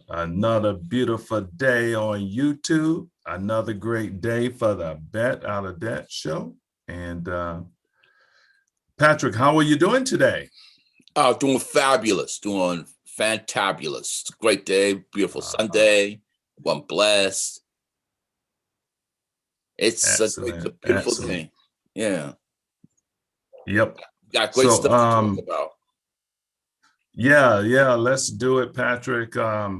Another beautiful day on YouTube. Another great day for the Bet Out of Debt show. And Patrick, how are you doing today? Doing fabulous, doing fantabulous. It's a great day, beautiful Uh, Sunday. I'm blessed. It's a Excellent, beautiful excellent. day. Yeah, Yep. got great So, stuff to talk about. yeah, let's do it, Patrick. Got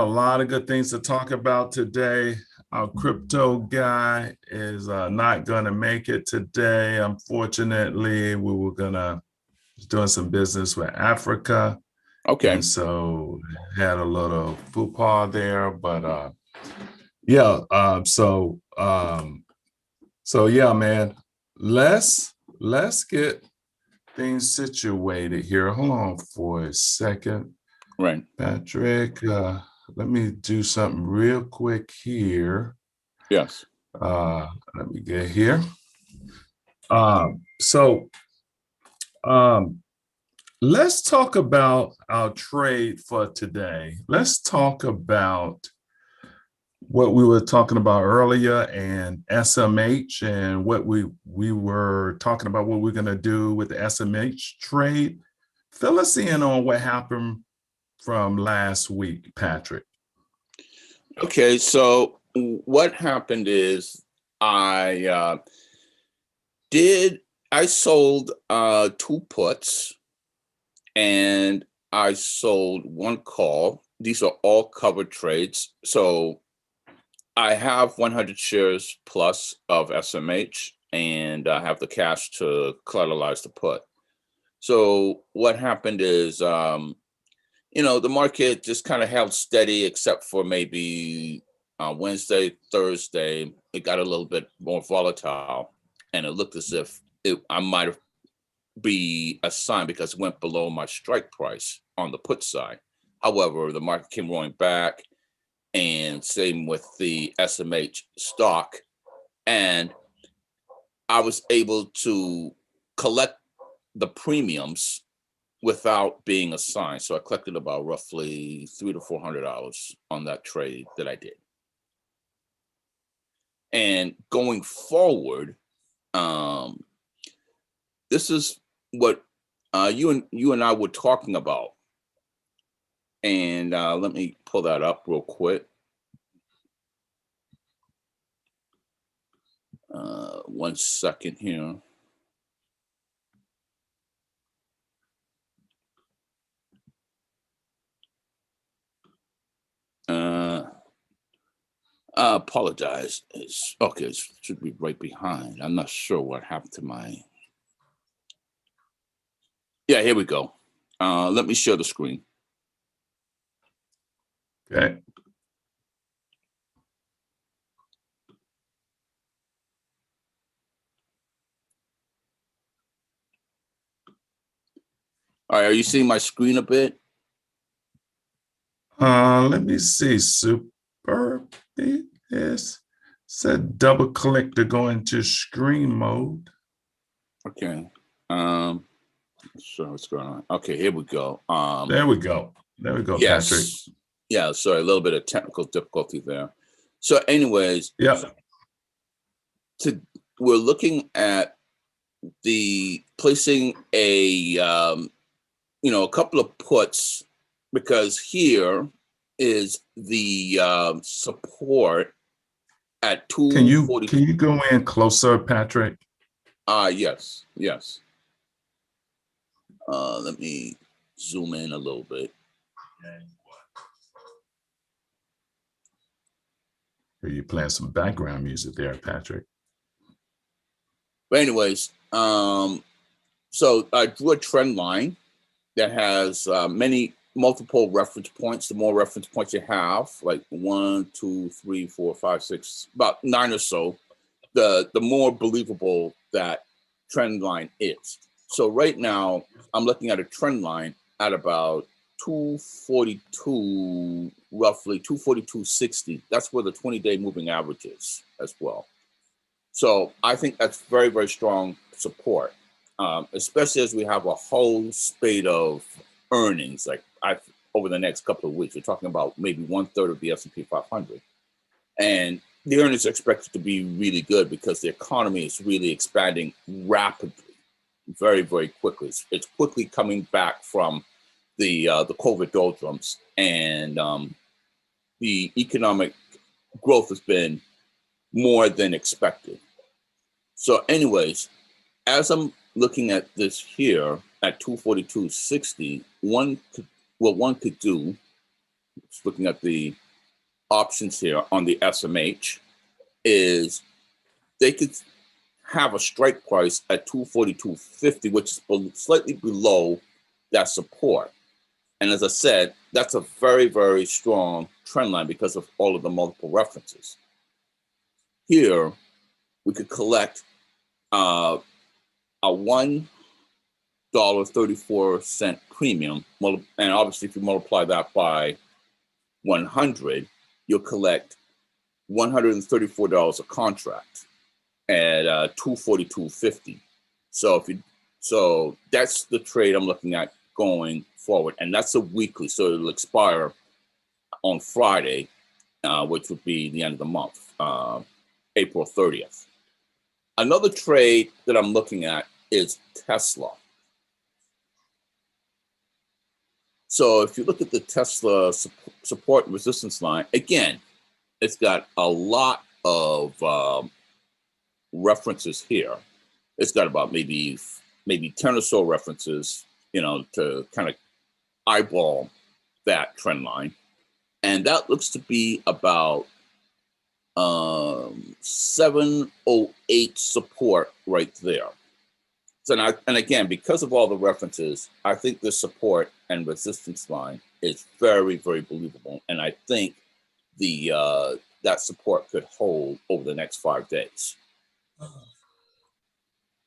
a lot of good things to talk about today. Our crypto guy is not going to make it today. Unfortunately, we were gonna doing some business with Africa, and Okay, so had a little faux there. But yeah, so yeah, man. Let's get things situated here. Hold on for a second, right. Patrick. Let me do something real quick here. Yes. Uh, Let me get here. So um, let's talk about our trade for today. Let's talk about what we were talking about earlier and SMH and what we were talking about what we're going to do with the SMH trade. Fill us in on what happened from last week, Patrick. Okay, so what happened is I did I sold two puts and I sold one call. These are all covered trades. So I have 100 shares plus of SMH, and I have the cash to collateralize the put. So what happened is, the market just kind of held steady, except for maybe Wednesday, Thursday. It got a little bit more volatile, and it looked as if I might have be a sign because it went below my strike price on the put side. However, the market came rolling back, and same with the SMH stock. And I was able to collect the premiums without being assigned. So I collected about roughly $300 to $400 on that trade that I did. And going forward, um, this is what you and I were talking about. And let me pull that up real quick. 1 second here. I apologize. It's okay. It should be right behind. I'm not sure what happened to my. Yeah, here we go. Let me share the screen. Okay. All right, are you seeing my screen a bit? Let me see. Super. Yes. Said double click to go into screen mode. Okay. Sure, what's going on? Okay, here we go. There we go. There we go, Patrick. Yes. Yeah, sorry, a little bit of technical difficulty there. So, anyways, Yep. we're looking at the placing a couple of puts, because here is the support at Can you 240. can you go in closer, Patrick? Yes. Let me zoom in a little bit. Are you playing some background music there, Patrick? But anyways, so I drew a trend line that has multiple reference points. The more reference points you have, like 1, 2, 3, 4, 5, 6, about 9 or so, the more believable that trend line is. So right now, I'm looking at a trend line at about 242, roughly 242.60. That's where the 20-day moving average is as well. So I think that's very, very strong support, especially as we have a whole spate of earnings. Like over the next couple of weeks. We're talking about maybe 1/3 of the S&P 500. And the earnings are expected to be really good because the economy is really expanding rapidly, very, very quickly. It's quickly coming back from the COVID doldrums, and the economic growth has been more than expected. So anyways, as I'm looking at this here at 242.60, what one could do, just looking at the options here on the SMH, is they could have a strike price at 242.50, which is slightly below that support. And as I said, that's a very, very strong trend line because of all of the multiple references. Here, we could collect a $1.34 premium. And obviously, if you multiply that by 100, you'll collect $134 a contract at 242.50. So that's the trade I'm looking at going forward, and that's a weekly, so it'll expire on Friday, which would be the end of the month, April 30th. Another trade that I'm looking at is Tesla. So if you look at the Tesla support and resistance line, again, it's got a lot of references here. It's got about maybe 10 or so references, to kind of eyeball that trend line. And that looks to be about 708 support right there. So now, and again, because of all the references, I think the support and resistance line is very, very believable. And I think that support could hold over the next 5 days.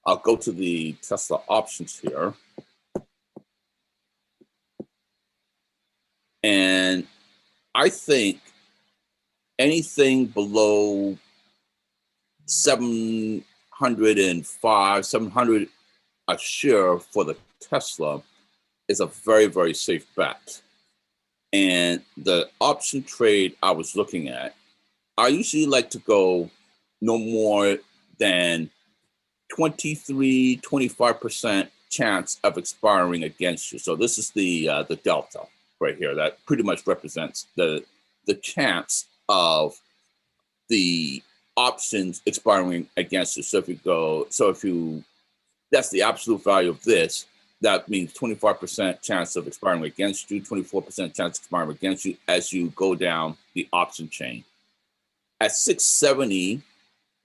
I'll go to the Tesla options here. And I think anything below 705, 700 a share for the Tesla is a very, very safe bet. And the option trade I was looking at, I usually like to go no more than 25% chance of expiring against you. So this is the delta right here. That pretty much represents the chance of the options expiring against you. So that's the absolute value of this. That means 25% chance of expiring against you, 24% chance of expiring against you as you go down the option chain. At 670,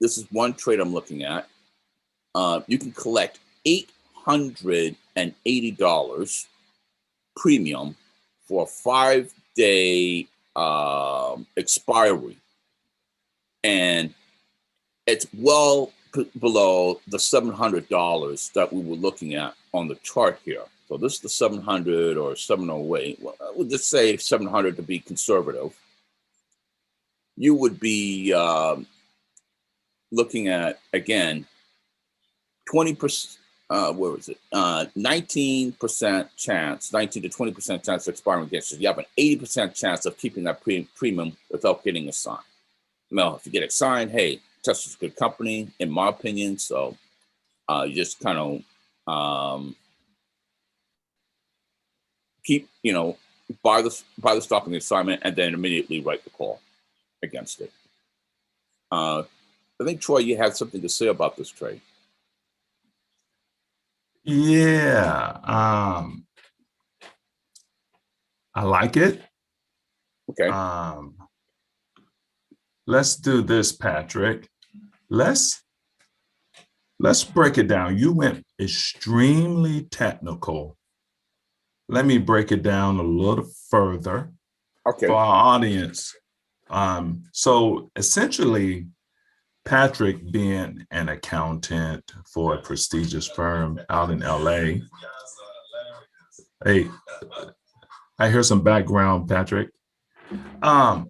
this is one trade I'm looking at. You can collect $880 premium for a 5-day expiry. And it's well below the $700 that we were looking at on the chart here. So this is the 700 or 708. Well, I would just say 700 to be conservative. You would be looking at, again, 20%, 19% chance, 19 to 20% chance of expiring against you. You have an 80% chance of keeping that premium without getting assigned. Now, if you get assigned, hey, Tesla's a good company, in my opinion. So you just kind of keep, buy the stock in the assignment and then immediately write the call against it. I think, Troy, you had something to say about this trade. Yeah, I like it. Okay. Let's do this, Patrick. Let's break it down. You went extremely technical. Let me break it down a little further Okay. for our audience. So essentially, Patrick, being an accountant for a prestigious firm out in LA. Hey, I hear some background, Patrick. I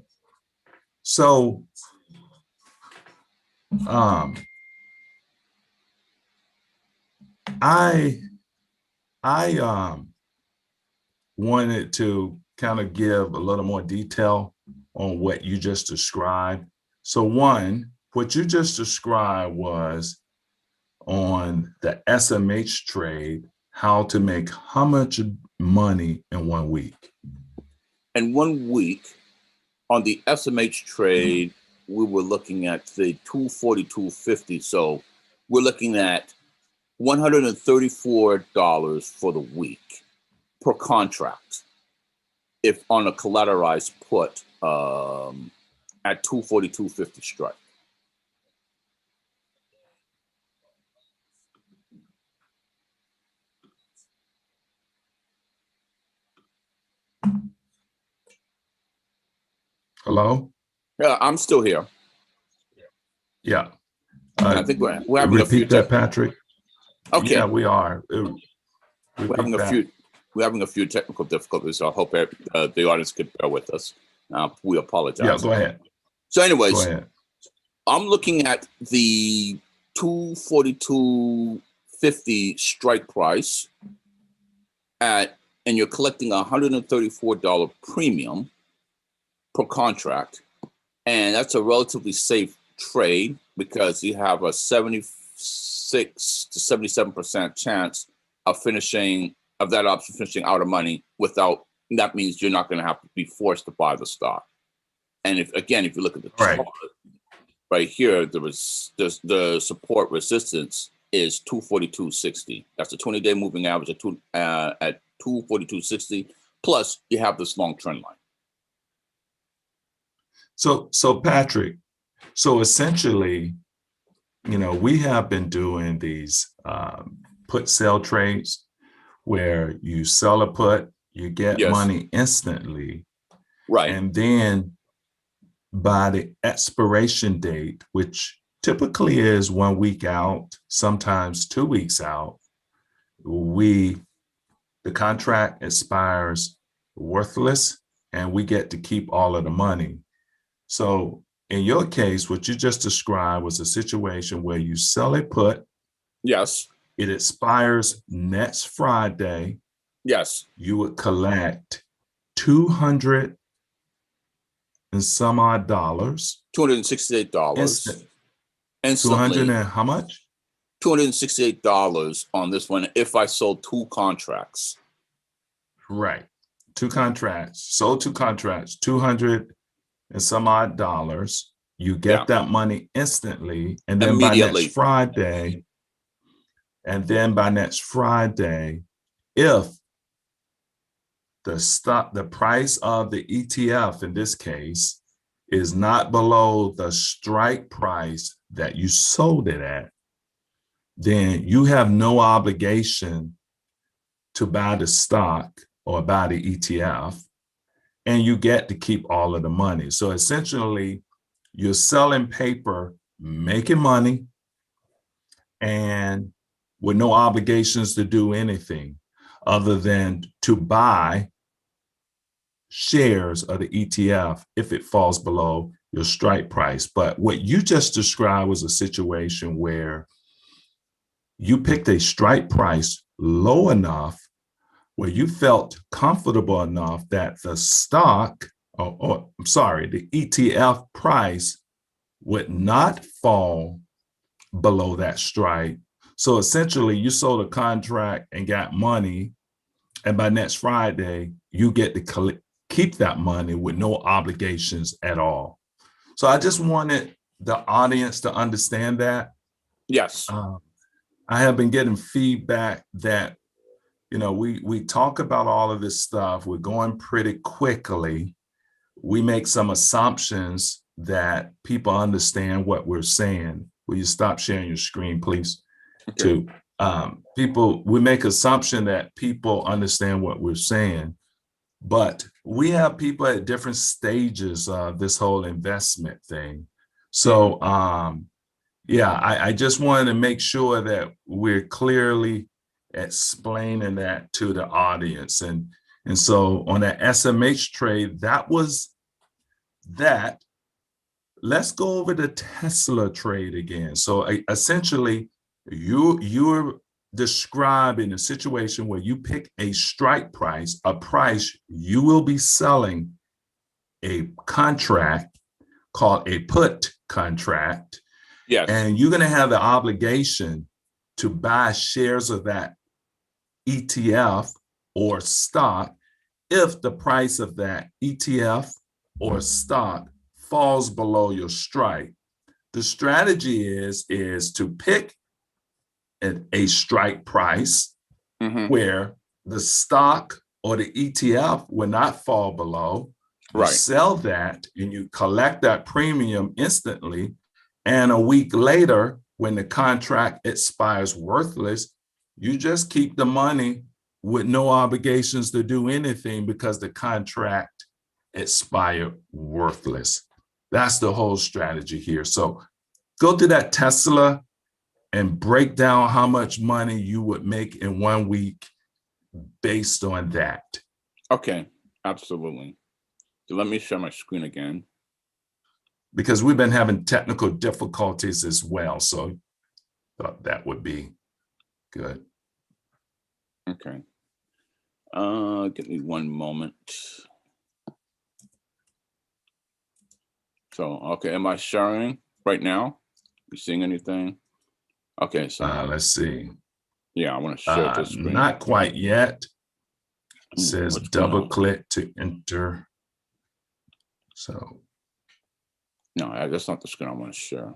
wanted to kind of give a little more detail on what you just described. So one, what you just described was on the SMH trade, how to make how much money in 1 week? And 1 week on the SMH trade, we were looking at the 242.50. So we're looking at $134 for the week per contract if on a collateralized put at 242.50 strike. Hello? Yeah, I'm still here. Yeah. I think we're having a few repeat that, Patrick. Okay. Yeah, we are. We're having a few technical difficulties, so I hope the audience could bear with us. We apologize. Yeah, go ahead. So, anyways, Go ahead. I'm looking at the 242.50 strike price and you're collecting $134 premium per contract, and that's a relatively safe trade because you have a 76 to 77% chance of that option finishing out of money without. That means you're not going to have to be forced to buy the stock. And if you look at the chart right here, the support resistance is 242.60. That's a 20-day moving average at 242.60. Plus, you have this long trend line. So Patrick, so essentially, we have been doing these put sell trades where you sell a put, you get money instantly. Right. And then by the expiration date, which typically is 1 week out, sometimes 2 weeks out, the contract expires worthless and we get to keep all of the money. So in your case, what you just described was a situation where you sell a put. Yes. It expires next Friday. Yes. You would collect 200 and some odd dollars. $268. And 200 and how much? $268 on this one if I sold 2 contracts. Right. 2 contracts. Sold 2 contracts, 200 and some odd dollars. You get that money instantly. And then by next Friday, if the price of the ETF in this case is not below the strike price that you sold it at, then you have no obligation to buy the stock or buy the ETF, and you get to keep all of the money. So essentially, you're selling paper, making money, and with no obligations to do anything other than to buy shares of the ETF if it falls below your strike price. But what you just described was a situation where you picked a strike price low enough where you felt comfortable enough that the stock, the ETF price would not fall below that strike. So essentially, you sold a contract and got money, and by next Friday, you get to keep that money with no obligations at all. So I just wanted the audience to understand that. Yes. I have been getting feedback that, we talk about all of this stuff. We're going pretty quickly. We make some assumptions that people understand what we're saying. Will you stop sharing your screen, please? Okay. We make assumption that people understand what we're saying, but we have people at different stages of this whole investment thing. So, I just wanted to make sure that we're clearly explaining that to the audience. And so on that SMH trade, that was that. Let's go over the Tesla trade again. So essentially, you're describing a situation where you pick a strike price, a price you will be selling a contract called a put contract, Yes. and you're going to have the obligation to buy shares of that ETF or stock if the price of that ETF or stock falls below your strike. The strategy is to pick a strike price where the stock or the ETF will not fall below. You sell that and you collect that premium instantly. And a week later, when the contract expires worthless, you just keep the money with no obligations to do anything because the contract expired worthless. That's the whole strategy here. So go to that Tesla and break down how much money you would make in 1 week based on that. Okay, absolutely. So let me share my screen again. Because we've been having technical difficulties as well. So thought that would be good. Okay. Give me one moment. So, okay, am I sharing right now? You seeing anything? Okay, so Let's see. yeah, I want to share this screen. Not quite yet. It Ooh, says double click to enter. So no, that's not the screen I want to share.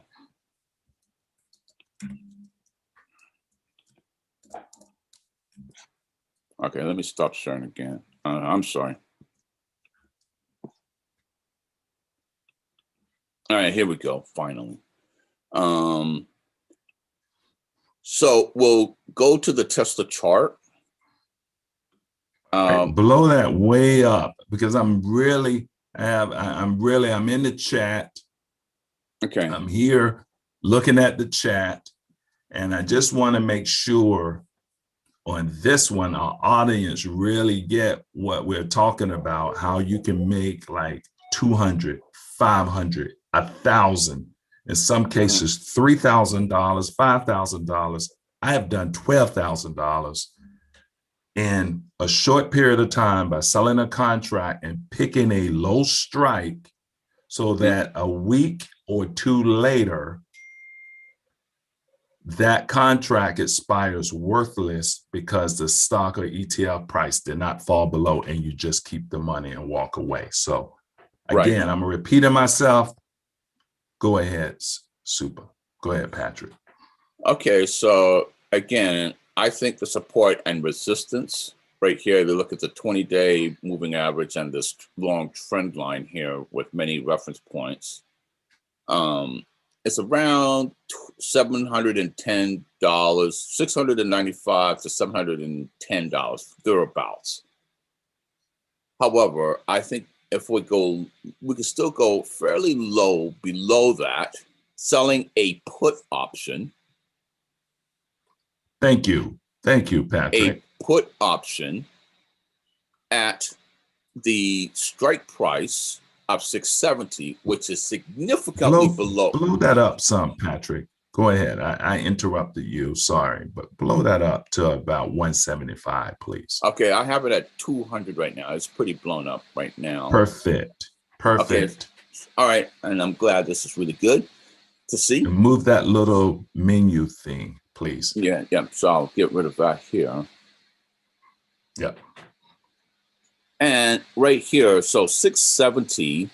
Okay, let me stop sharing again. I'm sorry. All right, here we go, finally. So we'll go to the Tesla chart. blow that way up because I'm in the chat. Okay. I'm here looking at the chat, and I just want to make sure on this one, our audience really get what we're talking about, how you can make like 200, 500, 1,000, in some cases, $3,000, $5,000. I have done $12,000 in a short period of time by selling a contract and picking a low strike so that a week or two later, that contract expires worthless because the stock or ETF price did not fall below and you just keep the money and walk away. So again, I'm repeating myself. Go ahead, Super. Go ahead, Patrick. Okay, so again, I think the support and resistance right here, they look at the 20-day moving average and this long trend line here with many reference points. It's around $710, $695 to $710 thereabouts. However, I think if we can still go fairly low below that, selling a put option. Thank you, Patrick. A put option at the strike price of 670, which is significantly below. Blow that up some, Patrick. Go ahead. I interrupted you. Sorry, but blow that up to about 175, please. Okay, I have it at 200 right now. It's pretty blown up right now. Perfect. Okay. All right, and I'm glad this is really good to see. And move that little menu thing, please. Yeah. So I'll get rid of that here. Yep. And right here, so 670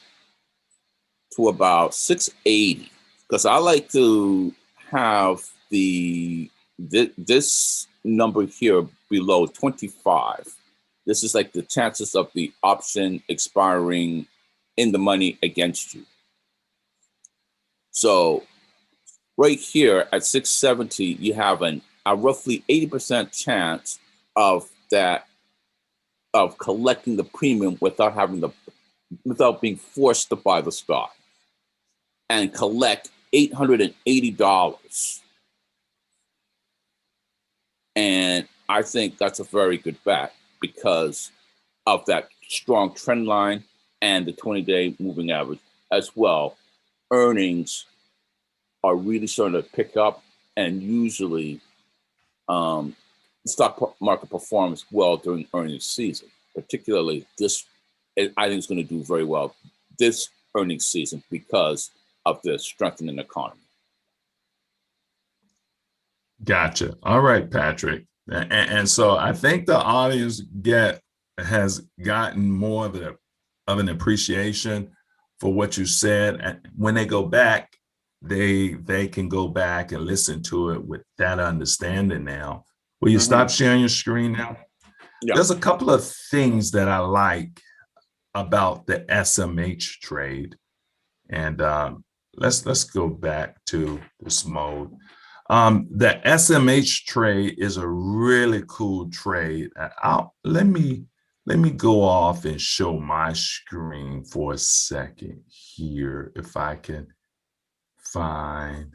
to about 680, because I like to have this number here below 25. This is like the chances of the option expiring in the money against you. So right here at 670, you have a roughly 80% chance of collecting the premium without being forced to buy the stock and collect $880. And I think that's a very good bet because of that strong trend line and the 20-day moving average as well. Earnings are really starting to pick up, and usually the stock market performs well during earnings season, particularly this. I think it's going to do very well this earnings season because of the strengthening economy. Gotcha. All right, Patrick. And so I think the audience has gotten more of an appreciation for what you said. And when they go back, they can go back and listen to it with that understanding now. Will you stop sharing your screen now? Yeah. There's a couple of things that I like about the SMH trade. And let's go back to this mode. The SMH trade is a really cool trade. Let me go off and show my screen for a second here if I can find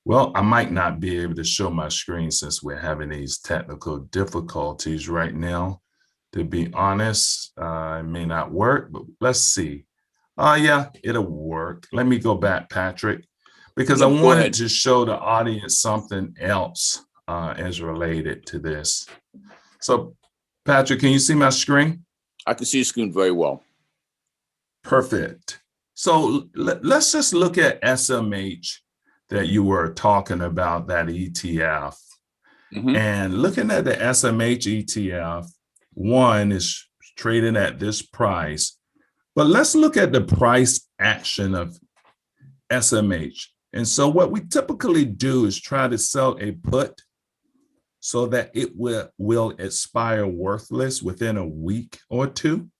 well, I might not be able to show my screen since we're having these technical difficulties right now. To be honest, it may not work, but let's see. Yeah, it'll work. Let me go back, Patrick, because I wanted to show the audience something else as related to this. So, Patrick, can you see my screen? I can see your screen very well. Perfect. So let's just look at SMH that you were talking about, that ETF. And looking at the SMH ETF, one is trading at this price. But let's look at the price action of SMH. And so what we typically do is try to sell a put so that it will expire worthless within a week or two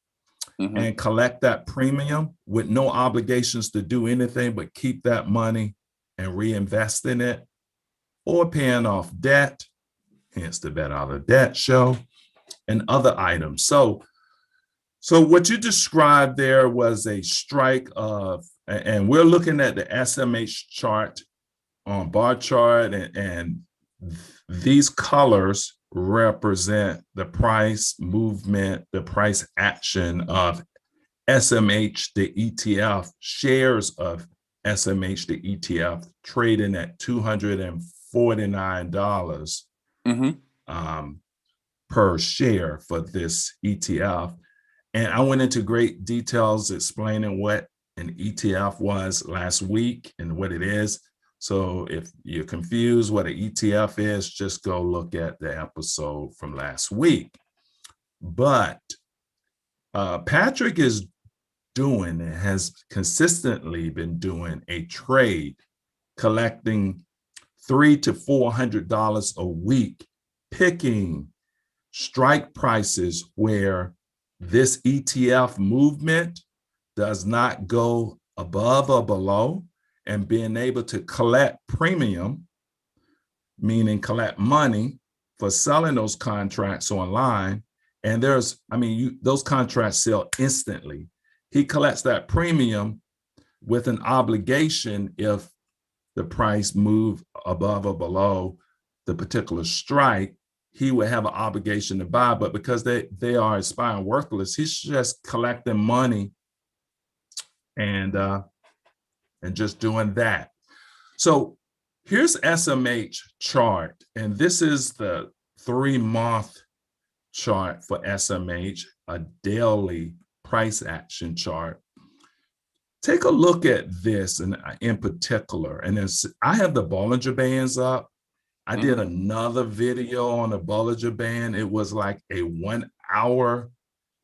and collect that premium with no obligations to do anything but keep that money and reinvest in it or paying off debt, hence the Bet Out of Debt show, and other items. So what you described there was a strike of, and we're looking at the SMH chart on bar chart, and these colors represent the price movement, the price action of SMH, the ETF, shares of SMH, the ETF, trading at $249 per share for this ETF. And I went into great details explaining what an ETF was last week and what it is. So if you're confused what an ETF is, just go look at the episode from last week. But Patrick is doing and has consistently been doing a trade, collecting $300 to $400 a week, picking strike prices where this ETF movement does not go above or below, and being able to collect premium, meaning collect money for selling those contracts online. And those contracts sell instantly. He collects that premium with an obligation if the price move above or below the particular strike, he would have an obligation to buy. But because they are expiring worthless, he's just collecting money and just doing that. So here's SMH chart, and this is the 3-month chart for SMH, a daily price action chart. Take a look at this in particular, and I have the Bollinger Bands up. I did another video on the Bollinger Band. It was like a 1-hour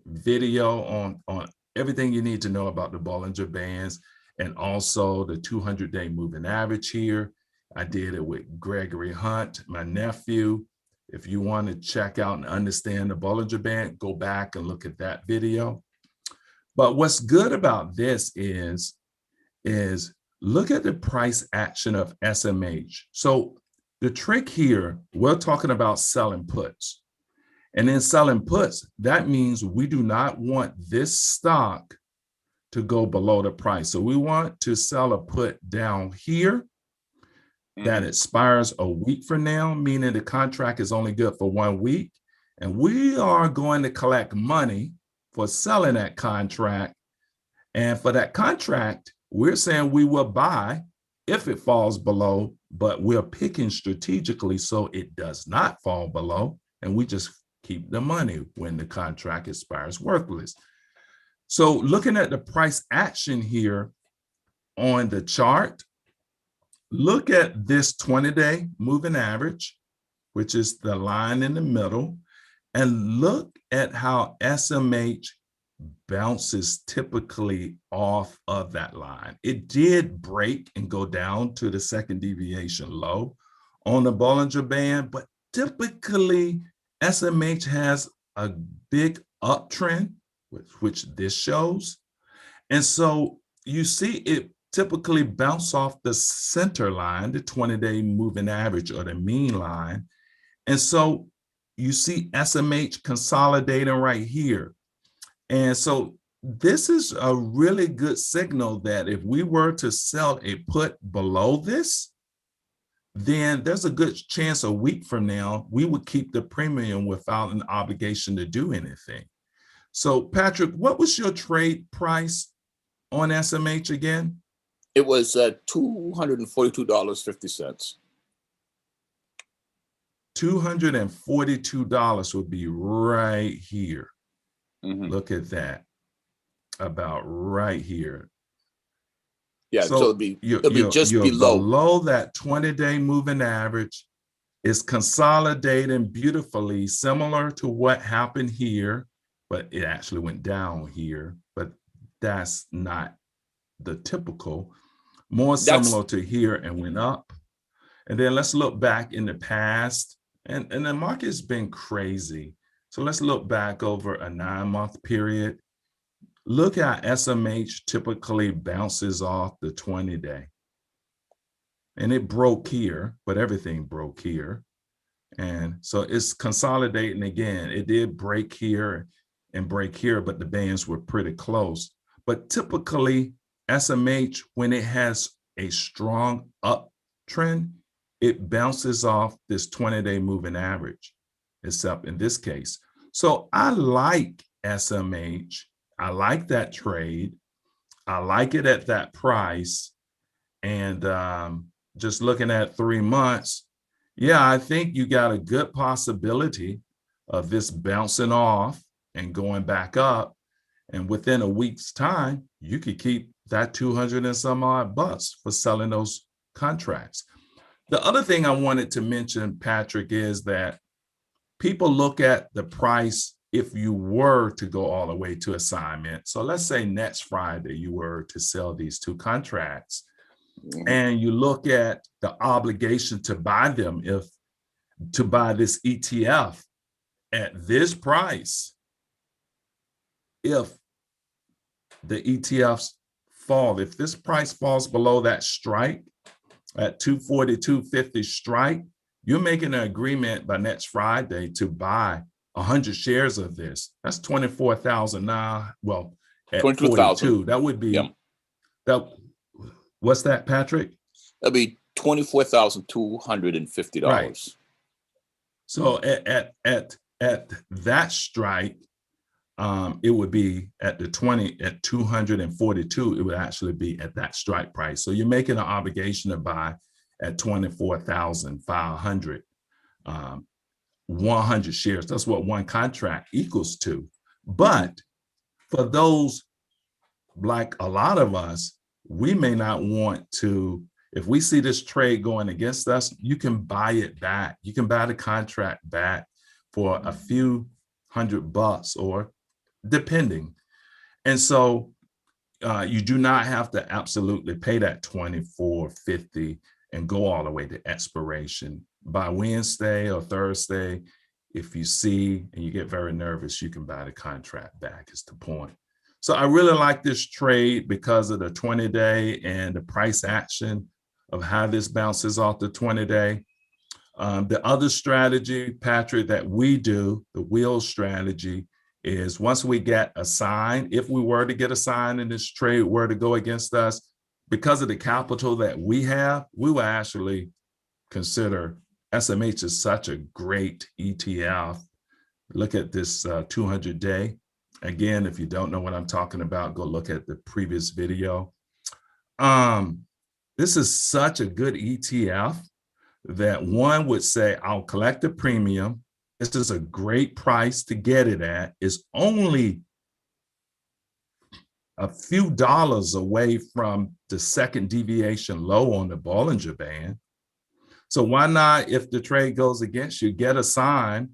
video on everything you need to know about the Bollinger Bands, and also the 200-day moving average here. I did it with Gregory Hunt, my nephew. If you want to check out and understand the Bollinger Band, go back and look at that video. But what's good about this is look at the price action of SMH. So the trick here, we're talking about selling puts. And in selling puts, that means we do not want this stock to go below the price. So we want to sell a put down here that expires a week from now, meaning the contract is only good for 1 week. And we are going to collect money for selling that contract. And for that contract, we're saying we will buy if it falls below but we're picking strategically so it does not fall below, and we just keep the money when the contract expires worthless. So looking at the price action here on the chart, look at this 20-day moving average, which is the line in the middle, and look at how SMH bounces typically off of that line. It did break and go down to the second deviation low on the Bollinger Band, but typically SMH has a big uptrend, which this shows. And so you see it typically bounce off the center line, the 20-day moving average or the mean line. And so you see SMH consolidating right here. And so this is a really good signal that if we were to sell a put below this, then there's a good chance a week from now, we would keep the premium without an obligation to do anything. So Patrick, what was your trade price on SMH again? It was $242.50. $242 would be right here. Mm-hmm. Look at that, about right here. Yeah, so it'll be just you're below that 20-day moving average. Is consolidating beautifully, similar to what happened here, but it actually went down here. But that's not the typical. More similar to here and went up. And then let's look back in the past. And the market's been crazy. So let's look back over a 9-month period. Look how SMH typically bounces off the 20-day. And it broke here, but everything broke here. And so it's consolidating again. It did break here and break here, but the bands were pretty close. But typically, SMH, when it has a strong uptrend, it bounces off this 20-day moving average, except in this case. So I like SMH. I like that trade. I like it at that price. And just looking at 3 months, yeah, I think you got a good possibility of this bouncing off and going back up. And within a week's time, you could keep that 200 and some odd bucks for selling those contracts. The other thing I wanted to mention, Patrick, is that people look at the price if you were to go all the way to assignment. So let's say next Friday you were to sell these 2 contracts, and you look at the obligation to buy them, if to buy this ETF at this price. If the ETFs fall, if this price falls below that strike at 242.50 strike, you're making an agreement by next Friday to buy 100 shares of this. That's 24,000 now. Well, at 42, that would be that. What's that, Patrick? That'd be $24,250. Right. So at that strike, it would be at 242. It would actually be at that strike price. So you're making an obligation to buy at 24,500. 100 shares. That's what one contract equals to. But for those, like a lot of us, we may not want to, if we see this trade going against us, you can buy it back. You can buy the contract back for a few $100 or depending. And so you do not have to absolutely pay that $24.50 and go all the way to expiration. By Wednesday or Thursday, if you see and you get very nervous, you can buy the contract back, is the point. So I really like this trade because of the 20-day and the price action of how this bounces off the 20-day. The other strategy, Patrick, that we do, the wheel strategy, is once we get a sign, if we were to get a sign and this trade were to go against us, because of the capital that we have, we will actually consider SMH is such a great ETF. Look at this 200-day. Again, if you don't know what I'm talking about, go look at the previous video. this is such a good ETF that one would say, I'll collect the premium. This is a great price to get it at. It's only a few dollars away from the second deviation low on the Bollinger Band. So why not, if the trade goes against you, get a sign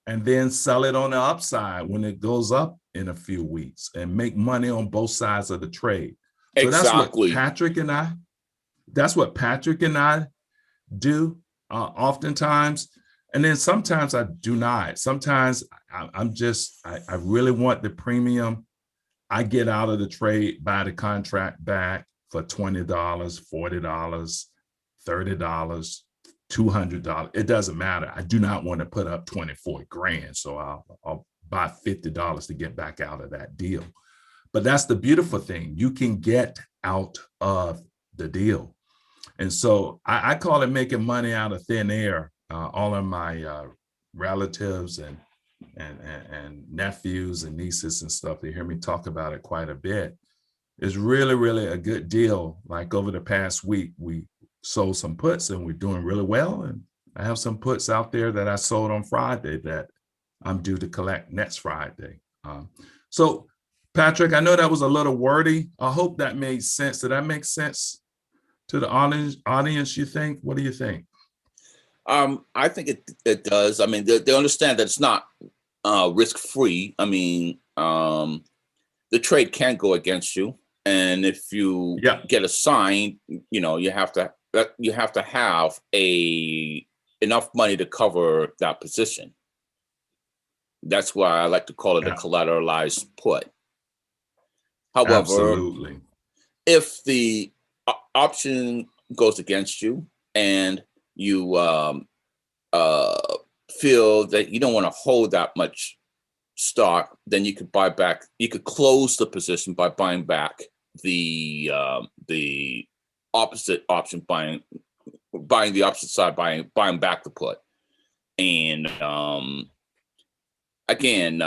and then sell it on the upside when it goes up in a few weeks and make money on both sides of the trade. So Exactly. that's what Patrick and I do oftentimes. And then sometimes I do not. Sometimes I really want the premium. I get out of the trade, buy the contract back for $20, $40, $30, $200. It doesn't matter. I do not want to put up 24 grand. So I'll buy $50 to get back out of that deal. But that's the beautiful thing. You can get out of the deal. And so I call it making money out of thin air. All of my relatives and nephews and nieces and stuff, they hear me talk about it quite a bit. It's really, really a good deal. Like over the past week, we sold some puts and we're doing really well. And I have some puts out there that I sold on Friday that I'm due to collect next Friday. So Patrick, I know that was a little wordy. I hope that made sense. Did that make sense to the audience, you think? What do you think? I think it does. I mean, they understand that it's not risk-free. I mean, the trade can go against you, and if you get a sign, you have to have enough money to cover that position. That's why I like to call it a collateralized put. However, absolutely, if the option goes against you and you feel that you don't want to hold that much stock, then you could buy back. You could close the position by buying back the opposite option, buying the opposite side, buying back the put. And again,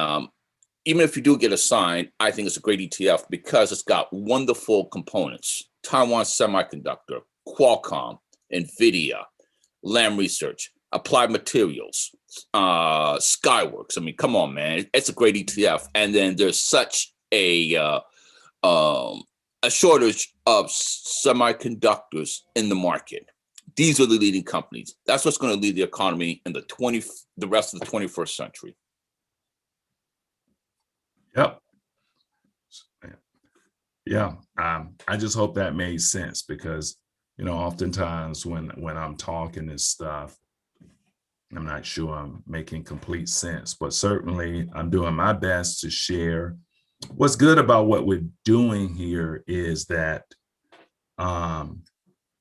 even if you do get a sign, I think it's a great ETF because it's got wonderful components: Taiwan Semiconductor, Qualcomm, NVIDIA, Lam Research, Applied Materials, Skyworks. I mean, come on, man. It's a great ETF. And then there's such a shortage of semiconductors in the market. These are the leading companies. That's what's going to lead the economy in the rest of the 21st century. Yep. Yeah. I just hope that made sense because, oftentimes when I'm talking this stuff, I'm not sure I'm making complete sense, but certainly I'm doing my best to share. What's good about what we're doing here is that, not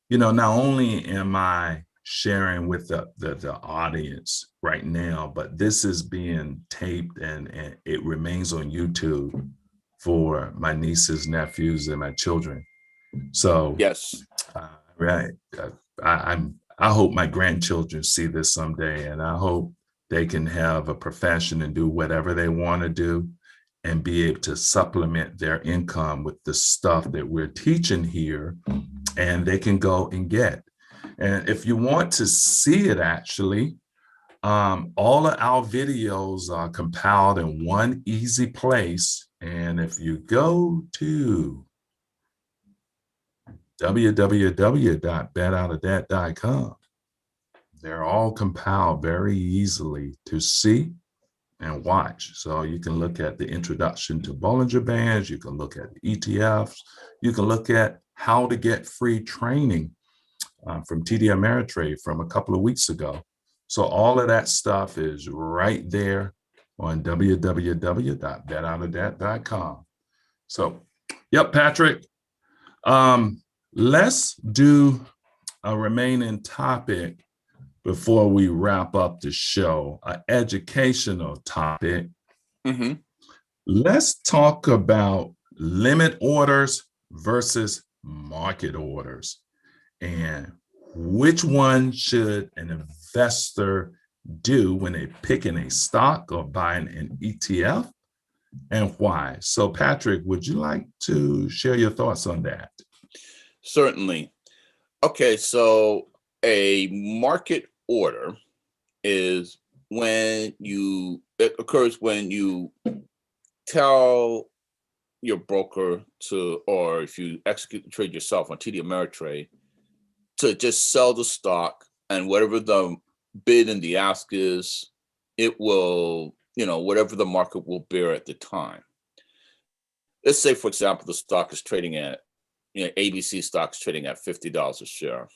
only am I sharing with the audience right now, but this is being taped and it remains on YouTube for my nieces, nephews, and my children. So yes, right. I hope my grandchildren see this someday, and I hope they can have a profession and do whatever they want to do and be able to supplement their income with the stuff that we're teaching here, and they can go and get. And if you want to see it, actually, all of our videos are compiled in one easy place. And if you go to www.betoutofdebt.com, they're all compiled very easily to see and watch. So you can look at the introduction to Bollinger Bands, you can look at the ETFs, you can look at how to get free training from TD Ameritrade from a couple of weeks ago. So all of that stuff is right there on www.betoutofdebt.com. So, yep, Patrick, let's do a remaining topic before we wrap up the show, an educational topic. Mm-hmm. Let's talk about limit orders versus market orders. And which one should an investor do when they're picking a stock or buying an ETF, and why? So, Patrick, would you like to share your thoughts on that? Certainly. Okay, so a market order is when it occurs when you tell your broker to, or if you execute the trade yourself on TD Ameritrade, to just sell the stock, and whatever the bid and the ask is, it will, whatever the market will bear at the time. Let's say, for example, the stock is trading at, ABC stock is trading at $50 a share,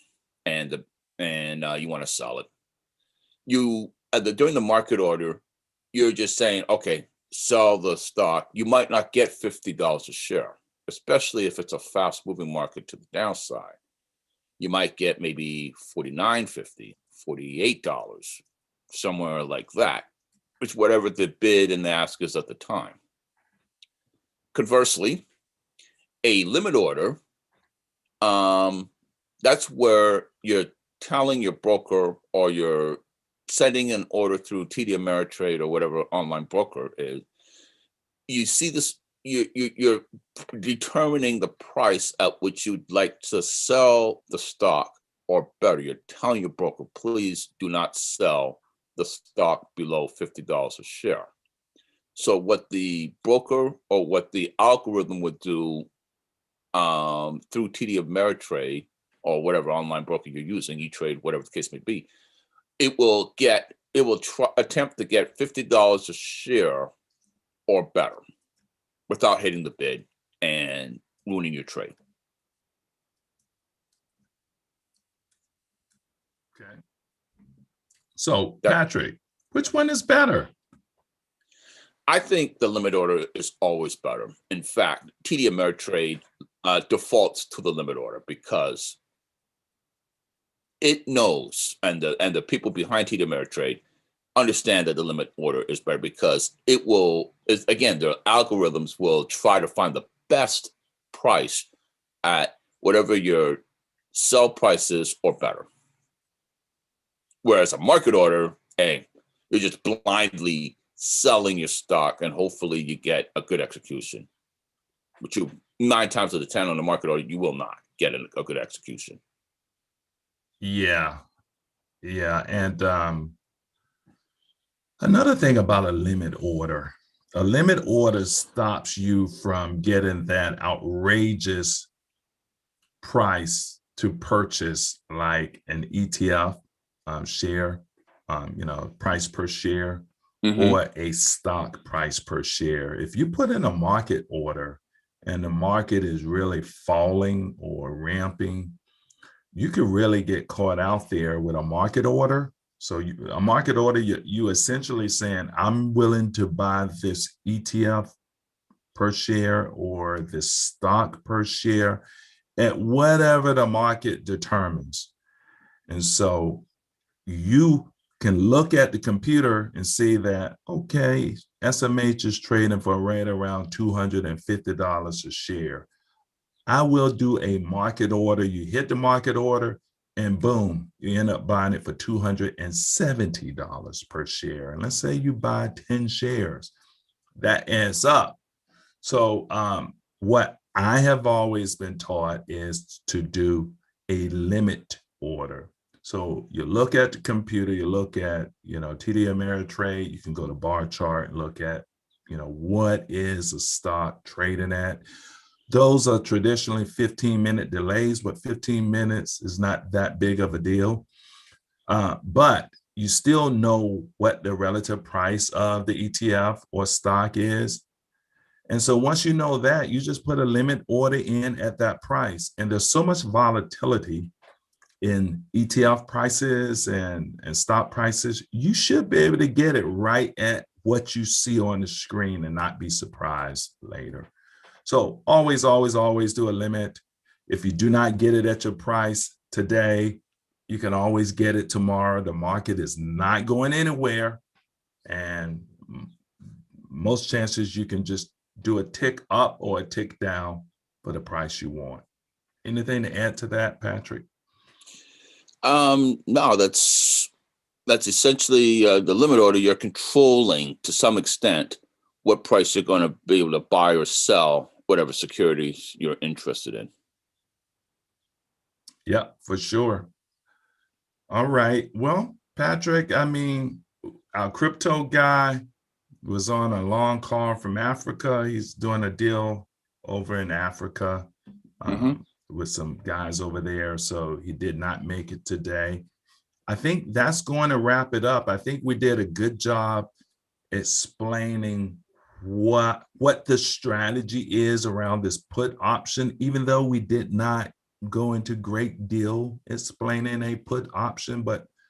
and you want to sell it. During the market order, you're just saying, okay, sell the stock. You might not get $50 a share, especially if it's a fast moving market to the downside. You might get maybe $49.50, $48, somewhere like that. It's whatever the bid and the ask is at the time. Conversely, a limit order, that's where you're telling your broker, or you're sending an order through TD Ameritrade or whatever online broker is. You see this, you're determining the price at which you'd like to sell the stock, or better, you're telling your broker, please do not sell the stock below $50 a share. So what the broker, or what the algorithm would do through TD Ameritrade or whatever online broker you're using, E-Trade, whatever the case may be, it will attempt to get $50 a share or better without hitting the bid and ruining your trade. Okay. So, Patrick, which one is better? I think the limit order is always better. In fact, TD Ameritrade defaults to the limit order because it knows, and the people behind TD Ameritrade understand that the limit order is better, because again, the algorithms will try to find the best price at whatever your sell price is or better. Whereas a market order, hey, you're just blindly selling your stock, and hopefully you get a good execution. But 9 times out of 10 on the market order, you will not get a good execution. Yeah. And another thing about a limit order stops you from getting that outrageous price to purchase, like an ETF share, price per share, or a stock price per share. If you put in a market order and the market is really falling or ramping, you could really get caught out there with a market order. So a market order, you essentially saying, I'm willing to buy this ETF per share or this stock per share at whatever the market determines. And so you can look at the computer and see that, okay, SMH is trading for right around $250 a share. I will do a market order. You hit the market order, and boom, you end up buying it for $270 per share. And let's say you buy 10 shares, that adds up. So what I have always been taught is to do a limit order. So you look at the computer, you look at, TD Ameritrade, you can go to bar chart and look at, what is a stock trading at. Those are traditionally 15-minute delays, but 15 minutes is not that big of a deal. But you still know what the relative price of the ETF or stock is. And so once you know that, you just put a limit order in at that price. And there's so much volatility in ETF prices and stock prices, you should be able to get it right at what you see on the screen and not be surprised later. So always do a limit. If you do not get it at your price today, you can always get it tomorrow. The market is not going anywhere. And most chances you can just do a tick up or a tick down for the price you want. Anything to add to that, Patrick? No, that's essentially the limit order. You're controlling to some extent what price you're going to be able to buy or sell whatever securities you're interested in. Yeah, for sure. All right. Well, Patrick, I mean, our crypto guy was on a long call from Africa. He's doing a deal over in Africa Hmm. with some guys over there. So he did not make it today. I think that's going to wrap it up. I think we did a good job explaining what the strategy is around this put option, even though we did not go into great deal explaining a put option, but